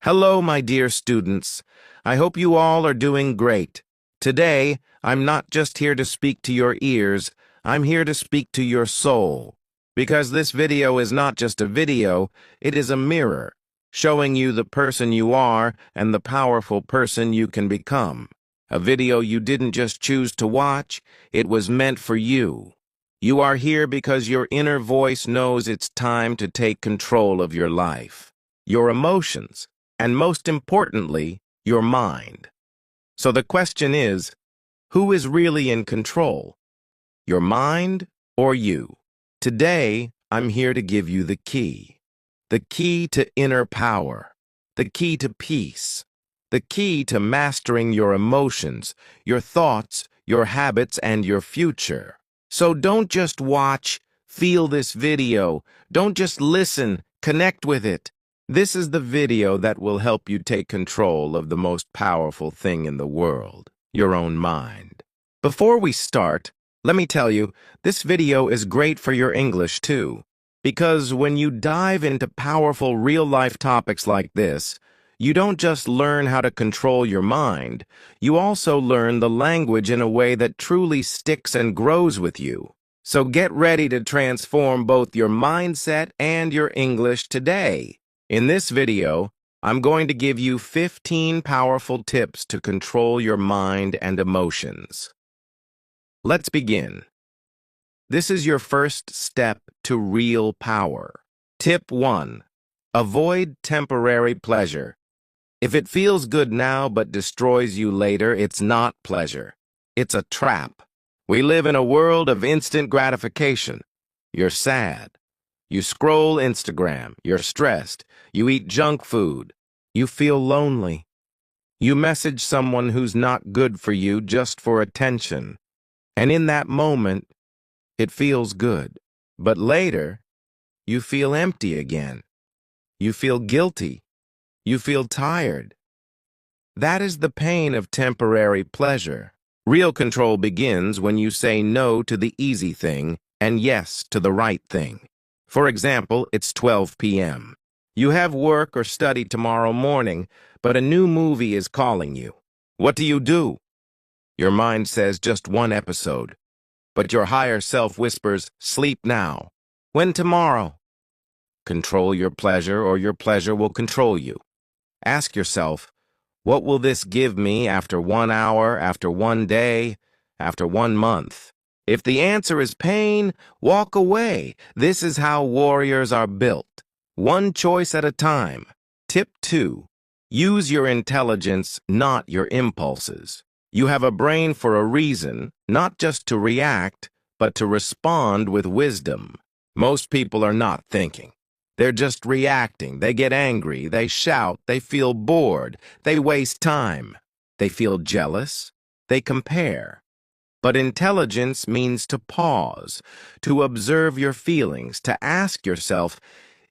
Hello, my dear students. I hope you all are doing great. Today, I'm not just here to speak to your ears, I'm here to speak to your soul. Because this video is not just a video, it is a mirror, showing you the person you are and the powerful person you can become. A video you didn't just choose to watch, it was meant for you. You are here because your inner voice knows it's time to take control of your life, your emotions, and most importantly, your mind. So the question is, who is really in control? Your mind or you? Today, I'm here to give you the key to inner power, the key to peace, the key to mastering your emotions, your thoughts, your habits, and your future. So don't just watch, feel this video. Don't just listen, connect with it. This is the video that will help you take control of the most powerful thing in the world, your own mind. Before we start, let me tell you, this video is great for your English too. Because when you dive into powerful real-life topics like this, you don't just learn how to control your mind, you also learn the language in a way that truly sticks and grows with you. So get ready to transform both your mindset and your English today. In this video, I'm going to give you 15 powerful tips to control your mind and emotions. Let's begin. This is your first step to real power. Tip 1. Avoid temporary pleasure. If it feels good now but destroys you later, it's not pleasure. It's a trap. We live in a world of instant gratification. You're sad. You scroll Instagram. You're stressed. You eat junk food. You feel lonely. You message someone who's not good for you just for attention. And in that moment, it feels good. But later, you feel empty again. You feel guilty. You feel tired. That is the pain of temporary pleasure. Real control begins when you say no to the easy thing and yes to the right thing. For example, it's 12 p.m. You have work or study tomorrow morning, but a new movie is calling you. What do? Your mind says just one episode, but your higher self whispers, sleep now. When tomorrow? Control your pleasure or your pleasure will control you. Ask yourself, what will this give me after 1 hour, after 1 day, after 1 month? If the answer is pain, walk away. This is how warriors are built. One choice at a time. Tip 2. Use your intelligence, not your impulses. You have a brain for a reason, not just to react, but to respond with wisdom. Most people are not thinking. They're just reacting. They get angry. They shout. They feel bored. They waste time. They feel jealous. They compare. But intelligence means to pause, to observe your feelings, to ask yourself,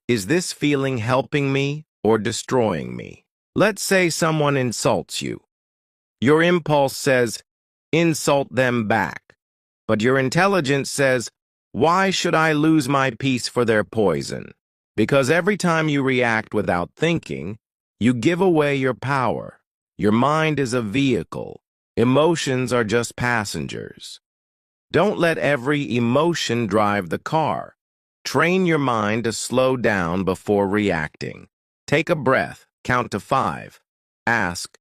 is this feeling helping me or destroying me? Let's say someone insults you. Your impulse says, insult them back. But your intelligence says, why should I lose my peace for their poison? Because every time you react without thinking, you give away your power. Your mind is a vehicle. Emotions are just passengers. Don't let every emotion drive the car. Train your mind to slow down before reacting. Take a breath, count to 5. Ask,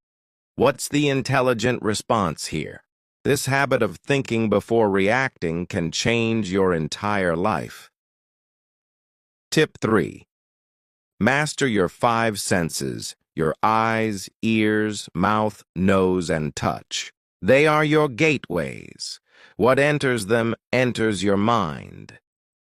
what's the intelligent response here? This habit of thinking before reacting can change your entire life. Tip 3. Master your 5 senses, your eyes, ears, mouth, nose, and touch. They are your gateways. What enters them enters your mind.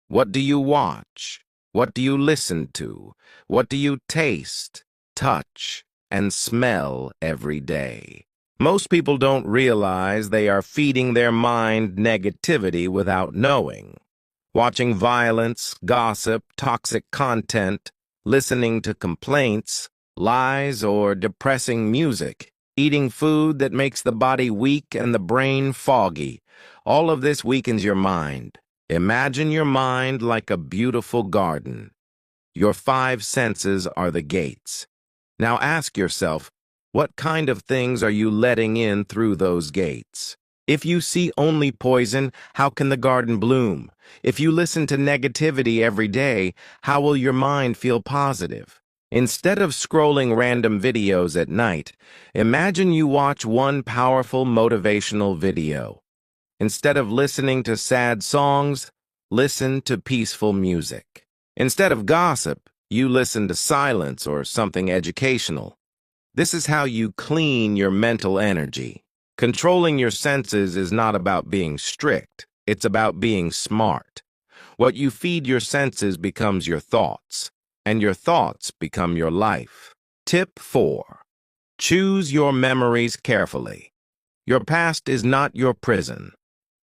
What do you watch? What do you listen to? What do you taste, touch, and smell every day? Most people don't realize they are feeding their mind negativity without knowing. Watching violence, gossip, toxic content, listening to complaints, lies, or depressing music, eating food that makes the body weak and the brain foggy. All of this weakens your mind. Imagine your mind like a beautiful garden. Your 5 senses are the gates. Now ask yourself, what kind of things are you letting in through those gates? If you see only poison, how can the garden bloom? If you listen to negativity every day, how will your mind feel positive? Instead of scrolling random videos at night, imagine you watch one powerful motivational video. Instead of listening to sad songs, listen to peaceful music. Instead of gossip, you listen to silence or something educational. This is how you clean your mental energy. Controlling your senses is not about being strict, it's about being smart. What you feed your senses becomes your thoughts, and your thoughts become your life. Tip 4. Choose your memories carefully. Your past is not your prison.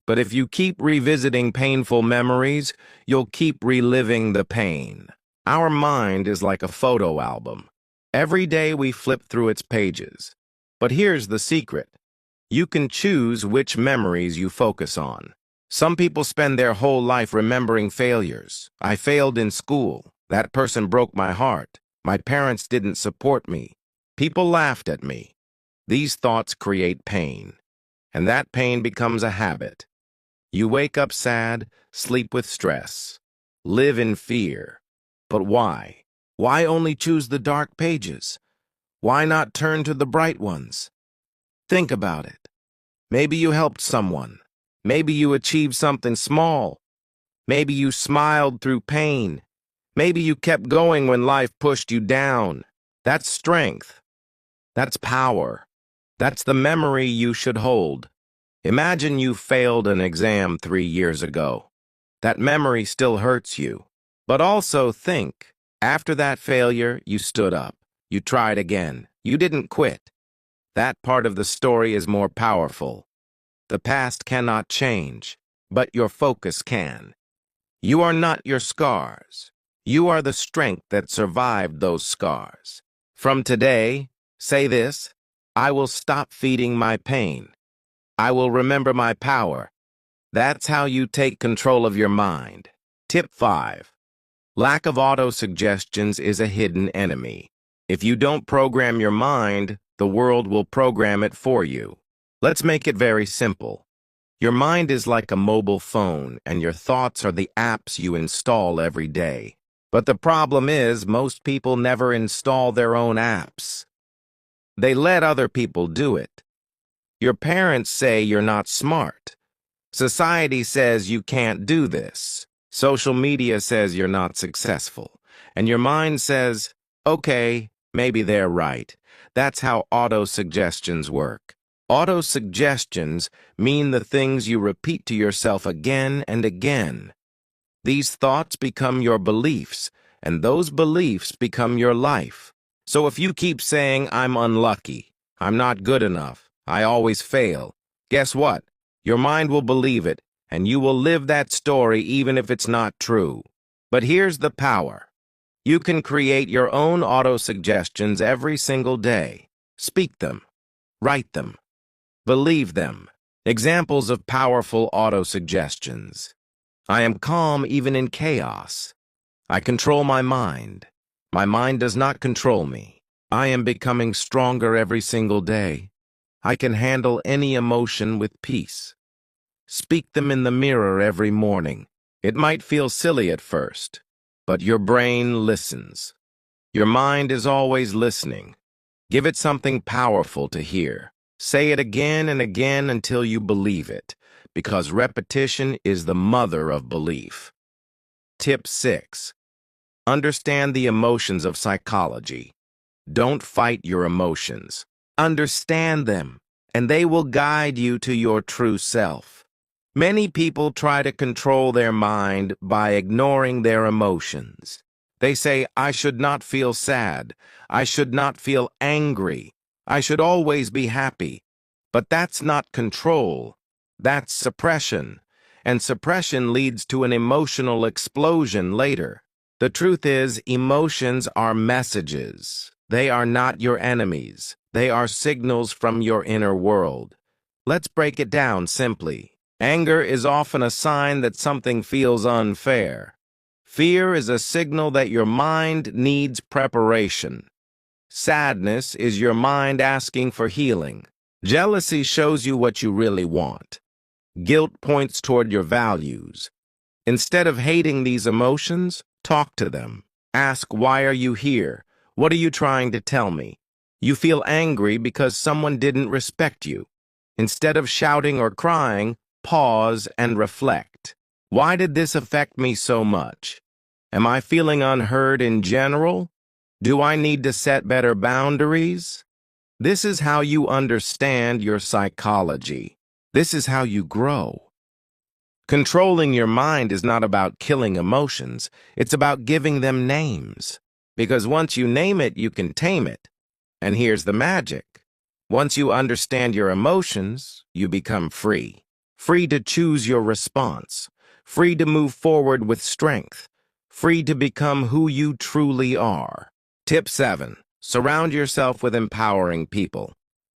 But if you keep revisiting painful memories, you'll keep reliving the pain. Our mind is like a photo album. Every day we flip through its pages. But here's the secret. You can choose which memories you focus on. Some people spend their whole life remembering failures. I failed in school. That person broke my heart. My parents didn't support me. People laughed at me. These thoughts create pain, and that pain becomes a habit. You wake up sad, sleep with stress, live in fear. But why? Why only choose the dark pages? Why not turn to the bright ones? Think about it. Maybe you helped someone. Maybe you achieved something small. Maybe you smiled through pain. Maybe you kept going when life pushed you down. That's strength. That's power. That's the memory you should hold. Imagine you failed an exam 3 years ago. That memory still hurts you. But also think, after that failure, you stood up. You tried again. You didn't quit. That part of the story is more powerful. The past cannot change, but your focus can. You are not your scars. You are the strength that survived those scars. From today, say this: I will stop feeding my pain. I will remember my power. That's how you take control of your mind. Tip 5. Lack of auto-suggestions is a hidden enemy. If you don't program your mind, the world will program it for you. Let's make it very simple. Your mind is like a mobile phone, and your thoughts are the apps you install every day. But the problem is, most people never install their own apps. They let other people do it. Your parents say you're not smart. Society says you can't do this. Social media says you're not successful. And your mind says, okay, maybe they're right. That's how auto-suggestions work. Auto-suggestions mean the things you repeat to yourself again and again. These thoughts become your beliefs, and those beliefs become your life. So if you keep saying, I'm unlucky, I'm not good enough, I always fail, guess what? Your mind will believe it, and you will live that story even if it's not true. But here's the power. You can create your own auto-suggestions every single day. Speak them. Write them. Believe them. Examples of powerful auto-suggestions. I am calm even in chaos. I control my mind. My mind does not control me. I am becoming stronger every single day. I can handle any emotion with peace. Speak them in the mirror every morning. It might feel silly at first, but your brain listens. Your mind is always listening. Give it something powerful to hear. Say it again and again until you believe it, because repetition is the mother of belief. Tip 6. Understand the emotions of psychology. Don't fight your emotions. Understand them, and they will guide you to your true self. Many people try to control their mind by ignoring their emotions. They say, I should not feel sad. I should not feel angry. I should always be happy. But that's not control. That's suppression. And suppression leads to an emotional explosion later. The truth is, emotions are messages. They are not your enemies. They are signals from your inner world. Let's break it down simply. Anger is often a sign that something feels unfair. Fear is a signal that your mind needs preparation. Sadness is your mind asking for healing. Jealousy shows you what you really want. Guilt points toward your values. Instead of hating these emotions, talk to them. Ask, why are you here? What are you trying to tell me? You feel angry because someone didn't respect you. Instead of shouting or crying, pause and reflect. Why did this affect me so much? Am I feeling unheard in general? Do I need to set better boundaries? This is how you understand your psychology. This is how you grow. Controlling your mind is not about killing emotions. It's about giving them names. Because once you name it, you can tame it. And here's the magic. Once you understand your emotions, you become free. Free to choose your response. Free to move forward with strength. Free to become who you truly are. Tip 7. Surround yourself with empowering people.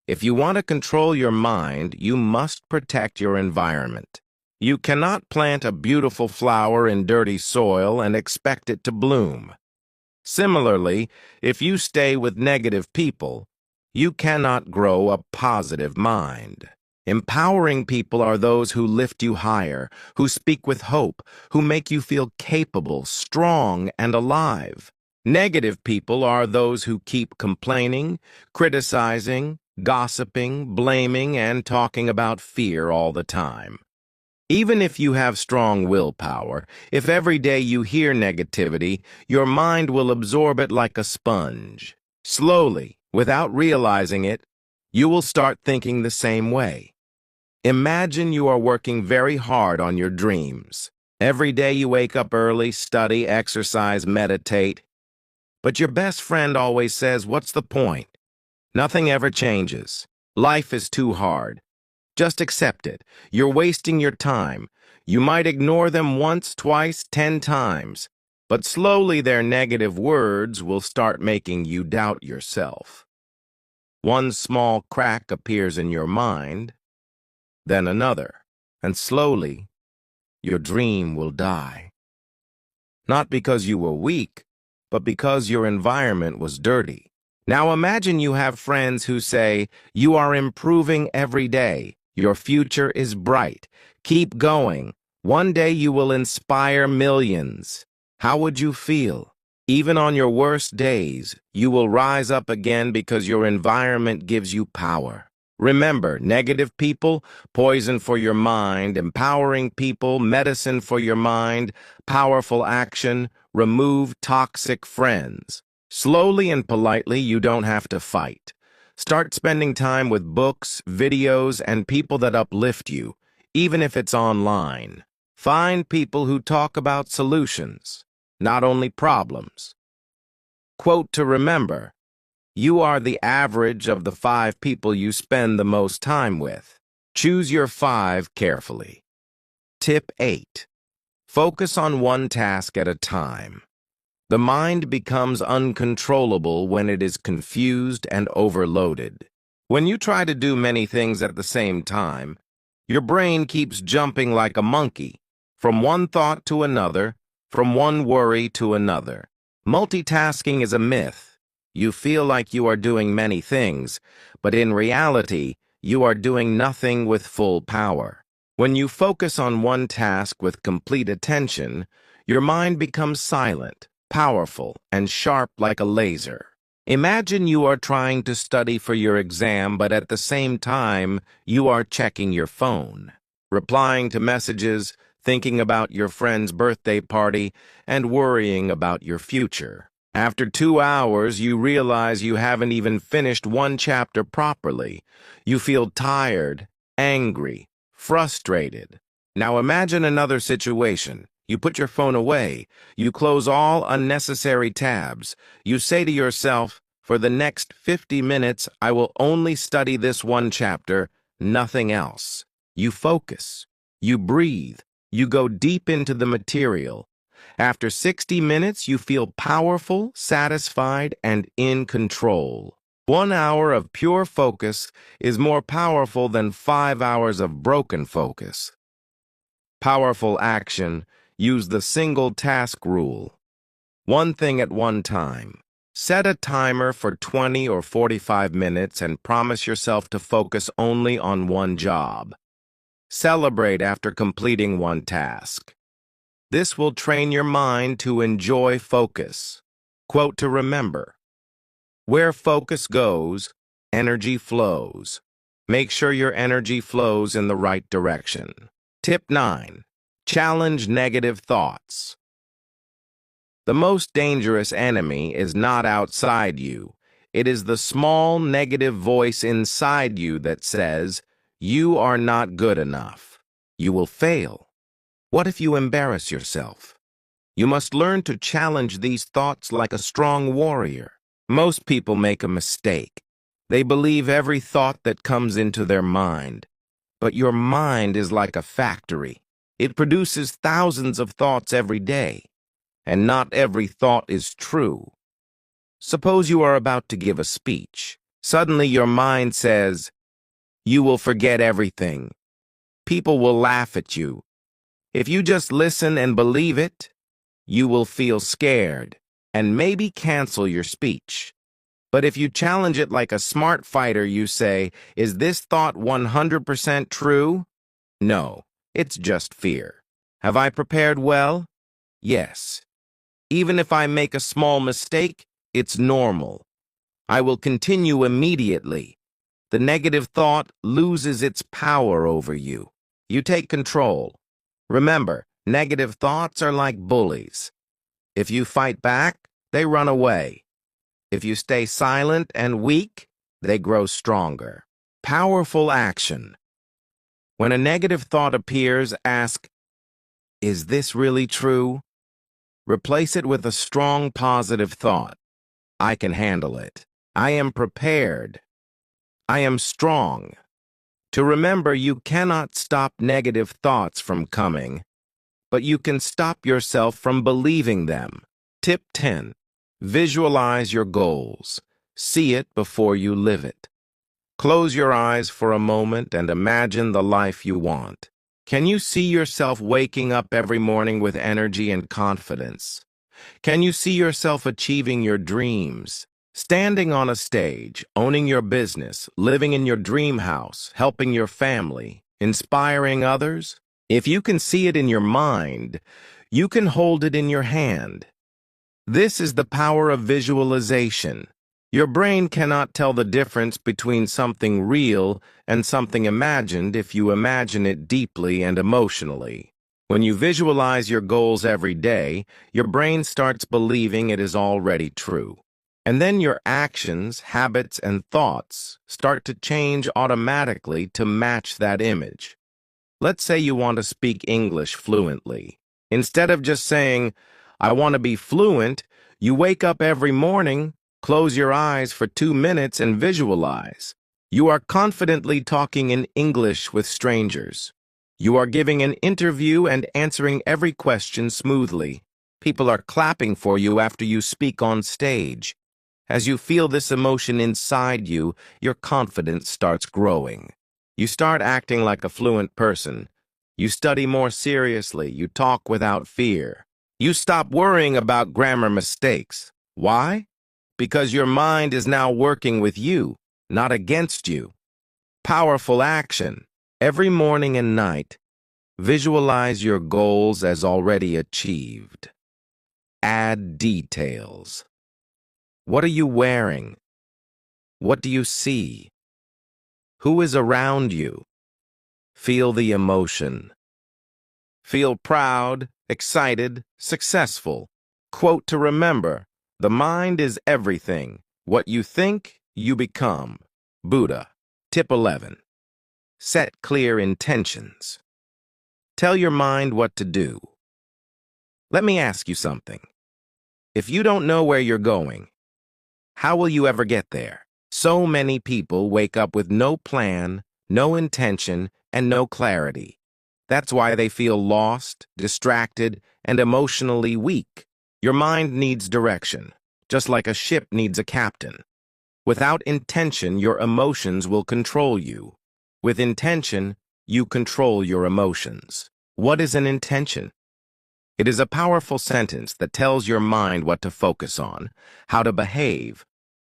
If you want to control your mind, you must protect your environment. You cannot plant a beautiful flower in dirty soil and expect it to bloom. Similarly, if you stay with negative people, you cannot grow a positive mind. Empowering people are those who lift you higher, who speak with hope, who make you feel capable, strong, and alive. Negative people are those who keep complaining, criticizing, gossiping, blaming, and talking about fear all the time. Even if you have strong willpower, if every day you hear negativity, your mind will absorb it like a sponge. Slowly, without realizing it, you will start thinking the same way. Imagine you are working very hard on your dreams. Every day you wake up early, study, exercise, meditate. But your best friend always says, "What's the point? Nothing ever changes. Life is too hard. Just accept it. You're wasting your time. You might ignore them once, twice, 10 times. But slowly their negative words will start making you doubt yourself. One small crack appears in your mind, then another, and slowly your dream will die. Not because you were weak, but because your environment was dirty. Now imagine you have friends who say, "You are improving every day. Your future is bright. Keep going. One day you will inspire millions." How would you feel? Even on your worst days, you will rise up again because your environment gives you power. Remember, negative people, poison for your mind; empowering people, medicine for your mind; powerful action, remove toxic friends. Slowly and politely, you don't have to fight. Start spending time with books, videos, and people that uplift you, even if it's online. Find people who talk about solutions, not only problems. Quote to remember: you are the average of the 5 people you spend the most time with. Choose your 5 carefully. Tip 8. Focus on one task at a time. The mind becomes uncontrollable when it is confused and overloaded. When you try to do many things at the same time, your brain keeps jumping like a monkey, from one thought to another, from one worry to another. Multitasking is a myth. You feel like you are doing many things, but in reality, you are doing nothing with full power. When you focus on one task with complete attention, your mind becomes silent, powerful, and sharp like a laser. Imagine you are trying to study for your exam, but at the same time, you are checking your phone, replying to messages, thinking about your friend's birthday party, and worrying about your future. After 2 hours, you realize you haven't even finished one chapter properly. You feel tired, angry, frustrated. Now imagine another situation. You put your phone away. You close all unnecessary tabs. You say to yourself, "For the next 50 minutes, I will only study this one chapter, nothing else." You focus. You breathe. You go deep into the material. After 60 minutes, you feel powerful, satisfied, and in control. 1 hour of pure focus is more powerful than 5 hours of broken focus. Powerful action. Use the single task rule. One thing at one time. Set a timer for 20 or 45 minutes and promise yourself to focus only on one job. Celebrate after completing one task. This will train your mind to enjoy focus. Quote to remember: where focus goes, energy flows. Make sure your energy flows in the right direction. Tip 9. Challenge negative thoughts. The most dangerous enemy is not outside you. It is the small negative voice inside you that says, "You are not good enough. You will fail. What if you embarrass yourself?" You must learn to challenge these thoughts like a strong warrior. Most people make a mistake. They believe every thought that comes into their mind. But your mind is like a factory. It produces thousands of thoughts every day. And not every thought is true. Suppose you are about to give a speech. Suddenly your mind says, "You will forget everything. People will laugh at you." If you just listen and believe it, you will feel scared and maybe cancel your speech. But if you challenge it like a smart fighter, you say, "Is this thought 100% true? No, it's just fear. Have I prepared well? Yes. Even if I make a small mistake, it's normal. I will continue immediately." The negative thought loses its power over you. You take control. Remember, negative thoughts are like bullies. If you fight back, they run away. If you stay silent and weak, they grow stronger. Powerful action. When a negative thought appears, ask, "Is this really true?" Replace it with a strong positive thought. "I can handle it. I am prepared. I am strong." To remember, you cannot stop negative thoughts from coming, but you can stop yourself from believing them. Tip 10. Visualize your goals. See it before you live it. Close your eyes for a moment and imagine the life you want. Can you see yourself waking up every morning with energy and confidence? Can you see yourself achieving your dreams? Standing on a stage, owning your business, living in your dream house, helping your family, inspiring others? If you can see it in your mind, you can hold it in your hand. This is the power of visualization. Your brain cannot tell the difference between something real and something imagined if you imagine it deeply and emotionally. When you visualize your goals every day, your brain starts believing it is already true. And then your actions, habits, and thoughts start to change automatically to match that image. Let's say you want to speak English fluently. Instead of just saying, "I want to be fluent," you wake up every morning, close your eyes for 2 minutes and visualize. You are confidently talking in English with strangers. You are giving an interview and answering every question smoothly. People are clapping for you after you speak on stage. As you feel this emotion inside you, your confidence starts growing. You start acting like a fluent person. You study more seriously. You talk without fear. You stop worrying about grammar mistakes. Why? Because your mind is now working with you, not against you. Powerful action. Every morning and night, visualize your goals as already achieved. Add details. What are you wearing? What do you see? Who is around you? Feel the emotion. Feel proud, excited, successful. Quote to remember: the mind is everything. What you think, you become. Buddha. Tip 11. Set clear intentions. Tell your mind what to do. Let me ask you something. If you don't know where you're going, how will you ever get there? So many people wake up with no plan, no intention, and no clarity. That's why they feel lost, distracted, and emotionally weak. Your mind needs direction, just like a ship needs a captain. Without intention, your emotions will control you. With intention, you control your emotions. What is an intention? It is a powerful sentence that tells your mind what to focus on, how to behave,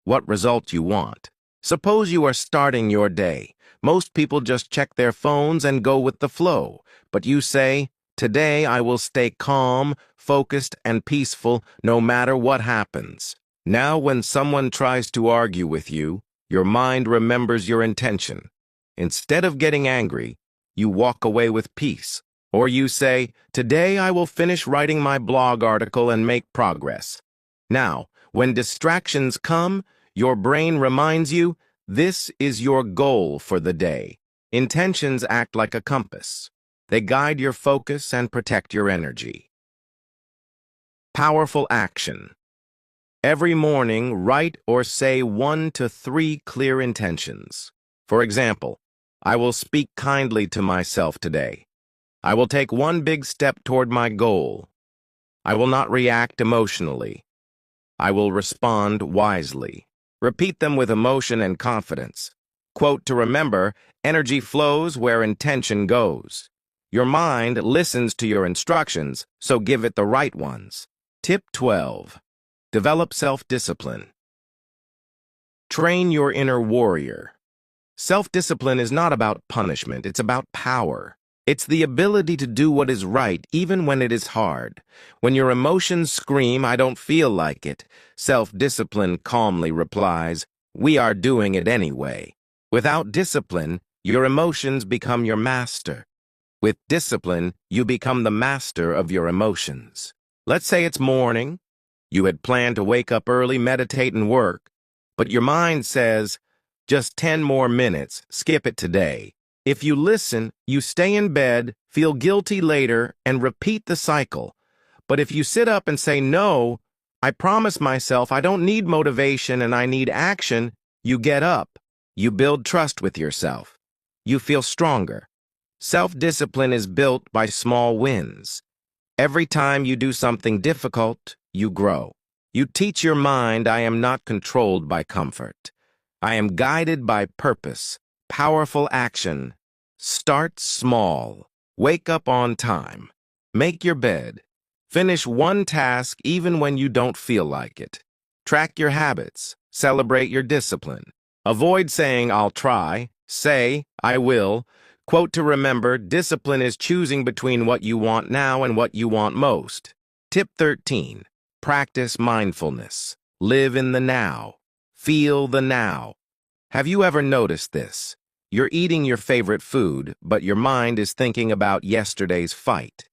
what result you want. Suppose you are starting your day. Most people just check their phones and go with the flow, but you say, "Today I will stay calm, focused, and peaceful no matter what happens." Now, when someone tries to argue with you, your mind remembers your intention. Instead of getting angry, you walk away with peace. Or you say, "Today I will finish writing my blog article and make progress." Now, when distractions come, your brain reminds you, this is your goal for the day. Intentions act like a compass. They guide your focus and protect your energy. Powerful action. Every morning, write or say 1 to 3 clear intentions. For example, I will speak kindly to myself today. I will take one big step toward my goal. I will not react emotionally. I will respond wisely. Repeat them with emotion and confidence. Quote to remember, energy flows where intention goes. Your mind listens to your instructions, so give it the right ones. Tip 12. Develop self-discipline. Train your inner warrior. Self-discipline is not about punishment, it's about power. It's the ability to do what is right even when it is hard. When your emotions scream, "I don't feel like it," self-discipline calmly replies, "We are doing it anyway." Without discipline, your emotions become your master. With discipline, you become the master of your emotions. Let's say it's morning. You had planned to wake up early, meditate, and work. But your mind says, "Just 10 more minutes, skip it today." If you listen, you stay in bed, feel guilty later, and repeat the cycle. But if you sit up and say, "No, I promise myself I don't need motivation and I need action," you get up. You build trust with yourself. You feel stronger. Self-discipline is built by small wins. Every time you do something difficult, you grow. You teach your mind, "I am not controlled by comfort. I am guided by purpose." Powerful action. Start small. Wake up on time. Make your bed. Finish one task even when you don't feel like it. Track your habits. Celebrate your discipline. Avoid saying, "I'll try." Say, "I will." Quote to remember, discipline is choosing between what you want now and what you want most. Tip 13. Practice mindfulness. Live in the now. Feel the now. Have you ever noticed this? You're eating your favorite food, but your mind is thinking about yesterday's fight.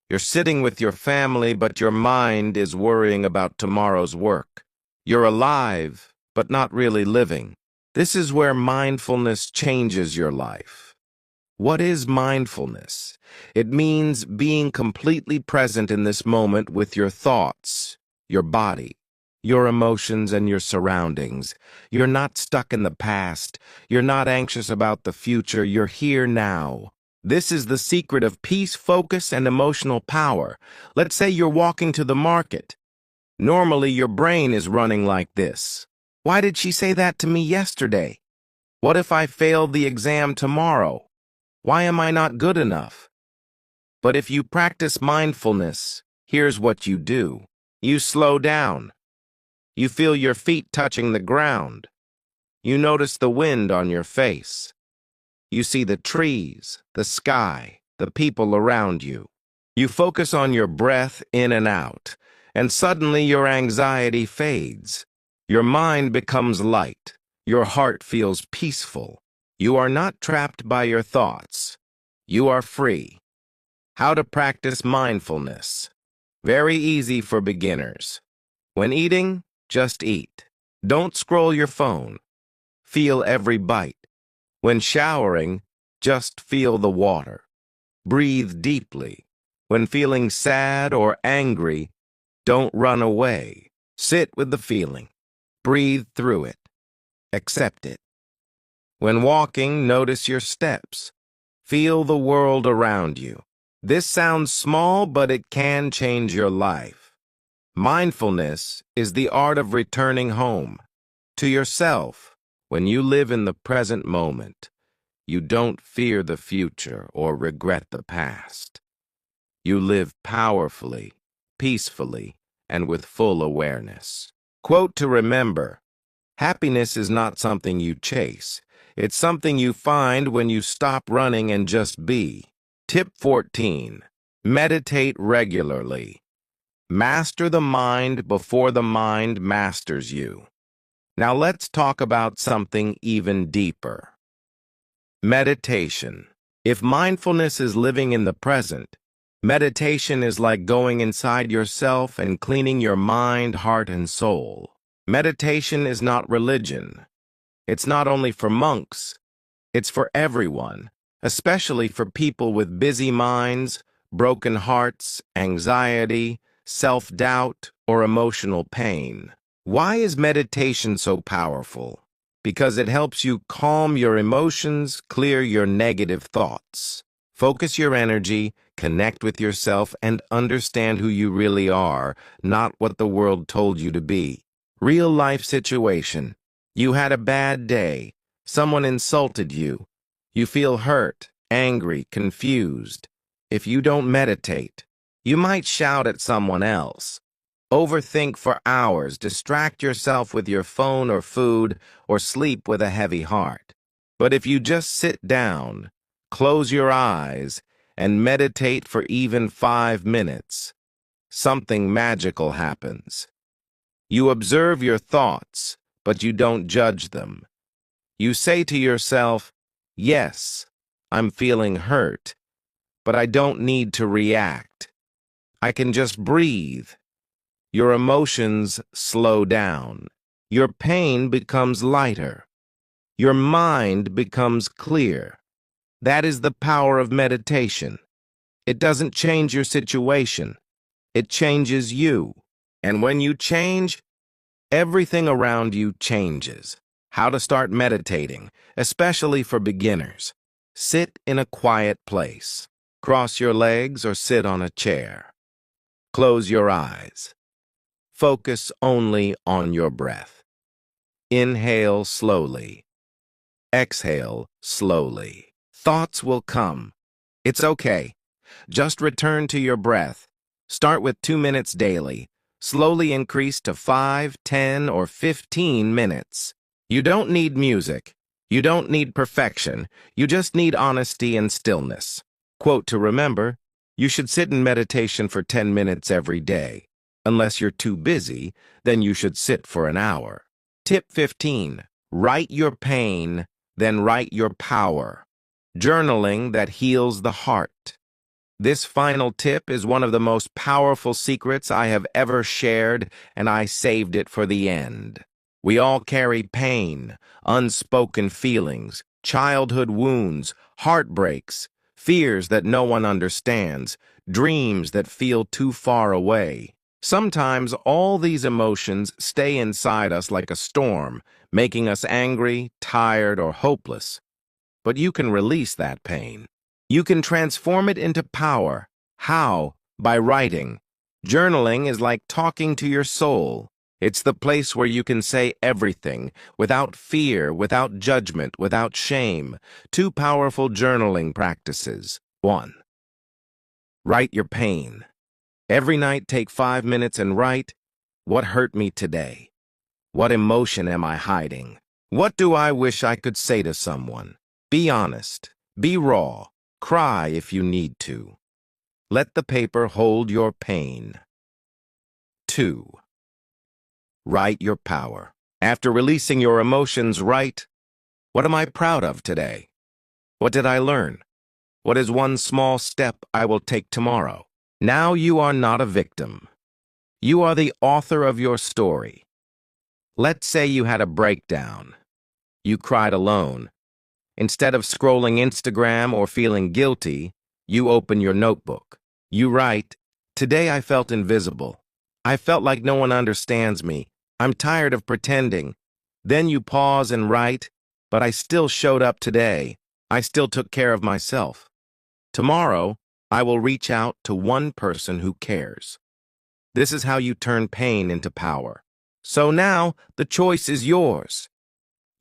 You're sitting with your family, but your mind is worrying about tomorrow's work. You're alive, but not really living. This is where mindfulness changes your life. What is mindfulness? It means being completely present in this moment with your thoughts, your body, your emotions, and your surroundings. You're not stuck in the past. You're not anxious about the future. You're here now. This is the secret of peace, focus, and emotional power. Let's say you're walking to the market. Normally, your brain is running like this. "Why did she say that to me yesterday? What if I fail the exam tomorrow? Why am I not good enough?" But if you practice mindfulness, here's what you do. You slow down. You feel your feet touching the ground. You notice the wind on your face. You see the trees, the sky, the people around you. You focus on your breath in and out, and suddenly your anxiety fades. Your mind becomes light. Your heart feels peaceful. You are not trapped by your thoughts. You are free. How to practice mindfulness? Very easy for beginners. When eating, just eat. Don't scroll your phone. Feel every bite. When showering, just feel the water. Breathe deeply. When feeling sad or angry, don't run away. Sit with the feeling. Breathe through it. Accept it. When walking, notice your steps. Feel the world around you. This sounds small, but it can change your life. Mindfulness is the art of returning home to yourself. When you live in the present moment, you don't fear the future or regret the past. You live powerfully, peacefully, and with full awareness. Quote to remember: happiness is not something you chase. It's something you find when you stop running and just be. Tip 14. Meditate regularly. Master the mind before the mind masters you. Now let's talk about something even deeper. Meditation. If mindfulness is living in the present, meditation is like going inside yourself and cleaning your mind, heart, and soul. Meditation is not religion. It's not only for monks, it's for everyone, especially for people with busy minds, broken hearts, anxiety, self-doubt, or emotional pain. Why is meditation so powerful? Because it helps you calm your emotions, clear your negative thoughts. Focus your energy, connect with yourself, and understand who you really are, not what the world told you to be. Real life situation. You had a bad day. Someone insulted you. You feel hurt, angry, confused. If you don't meditate, you might shout at someone else. Overthink for hours, distract yourself with your phone or food, or sleep with a heavy heart. But if you just sit down, close your eyes, and meditate for even 5 minutes, something magical happens. You observe your thoughts, but you don't judge them. You say to yourself, yes, I'm feeling hurt, but I don't need to react. I can just breathe. Your emotions slow down. Your pain becomes lighter. Your mind becomes clear. That is the power of meditation. It doesn't change your situation. It changes you. And when you change, everything around you changes. How to start meditating, especially for beginners. Sit in a quiet place. Cross your legs or sit on a chair. Close your eyes. Focus only on your breath. Inhale slowly. Exhale slowly. Thoughts will come. It's okay. Just return to your breath. Start with 2 minutes daily. Slowly increase to 5, 10, or 15 minutes. You don't need music. You don't need perfection. You just need honesty and stillness. Quote to remember: you should sit in meditation for 10 minutes every day. Unless you're too busy, then you should sit for an hour. Tip 15. Write your pain, then write your power. Journaling that heals the heart. This final tip is one of the most powerful secrets I have ever shared, and I saved it for the end. We all carry pain, unspoken feelings, childhood wounds, heartbreaks, fears that no one understands, dreams that feel too far away. Sometimes all these emotions stay inside us like a storm, making us angry, tired, or hopeless. But you can release that pain. You can transform it into power. How? By writing. Journaling is like talking to your soul. It's the place where you can say everything, without fear, without judgment, without shame. 2 powerful journaling practices. 1. Write your pain. Every night, take 5 minutes and write, what hurt me today? What emotion am I hiding? What do I wish I could say to someone? Be honest. Be raw. Cry if you need to. Let the paper hold your pain. 2. Write your power. After releasing your emotions, write, what am I proud of today? What did I learn? What is one small step I will take tomorrow? Now you are not a victim. You are the author of your story. Let's say you had a breakdown. You cried alone. Instead of scrolling Instagram or feeling guilty, you open your notebook. You write, today I felt invisible. I felt like no one understands me. I'm tired of pretending. Then you pause and write, but I still showed up today. I still took care of myself. Tomorrow, I will reach out to one person who cares. This is how you turn pain into power. So now, the choice is yours.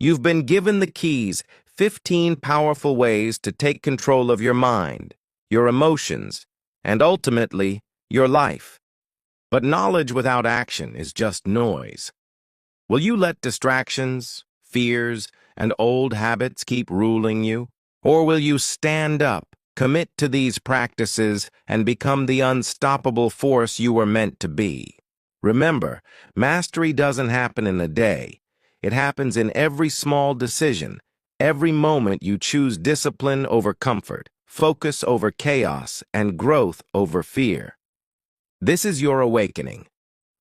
You've been given the keys, 15 powerful ways to take control of your mind, your emotions, and ultimately, your life. But knowledge without action is just noise. Will you let distractions, fears, and old habits keep ruling you? Or will you stand up, commit to these practices, and become the unstoppable force you were meant to be? Remember, mastery doesn't happen in a day. It happens in every small decision, every moment you choose discipline over comfort, focus over chaos, and growth over fear. This is your awakening.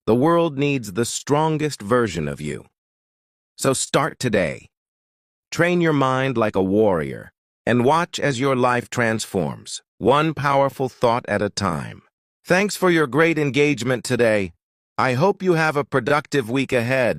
The world needs the strongest version of you. So start today. Train your mind like a warrior, and watch as your life transforms, one powerful thought at a time. Thanks for your great engagement today. I hope you have a productive week ahead.